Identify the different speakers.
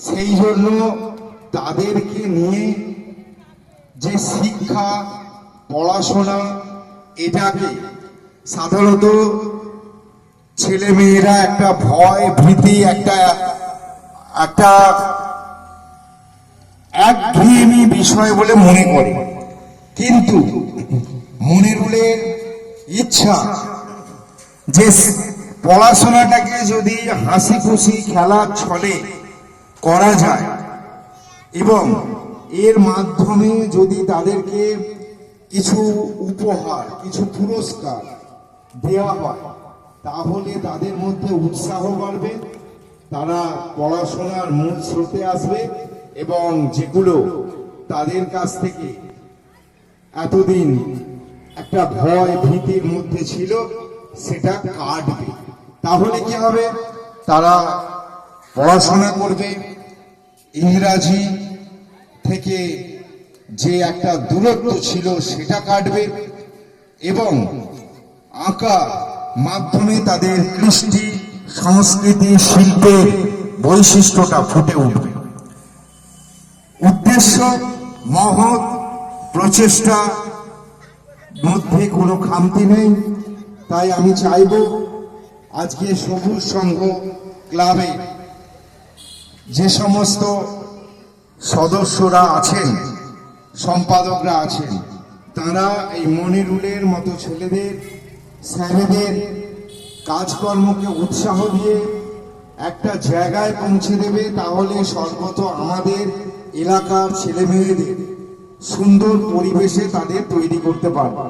Speaker 1: সেই জন্য তাদেরকে নিয়ে যে শিক্ষা পড়াশোনা, এটাকে সাধারণত ছেলে মেয়েরা একটা ভয় ভীতি, একটা একঘেয়েমি বিষয় বলে মনে করে। কিন্তু মনিরুলের ইচ্ছা যে পড়াশোনাটাকে যদি হাসি খুশি খেলার ছলে করা যায় এবং এর মাধ্যমে যদি তাদেরকে কিছু উপহার, কিছু পুরস্কার দেওয়া হয়, তাহলে তাদের মধ্যে উৎসাহ বাড়বে, তারা পড়াশোনার মূল স্রোতে আসবে এবং যেগুলো তাদের কাছ থেকে এতদিন একটা ভয় ভীতির মধ্যে ছিল সেটা কাটবে। তাহলে কি হবে, তারা পড়াশোনা করবে, ইংরাজি থেকে যে একটা দূরত্ব ছিল সেটা কাটবে এবং আঁকা মাধ্যমে তাদের কৃষ্টি সংস্কৃতি শিল্পের বৈশিষ্ট্যটা ফুটে উঠবে। উদ্দেশ্য মহৎ, প্রচেষ্টা মধ্যে কোনো খামতি নেই। তাই আমি চাইব আজকে সবুজ সংঘ ক্লাবে যে সমস্ত সদস্যরা আছেন, সম্পাদকরা আছেন, তারা এই মনিরুলের মতো ছেলেদের, স্যারেদের কাজকর্মকে উৎসাহ দিয়ে একটা জায়গায় পৌঁছে দেবে। তাহলে সর্বত আমাদের এলাকার ছেলে মেয়েদের সুন্দর পরিবেশে তাদের তৈরি করতে পারবে।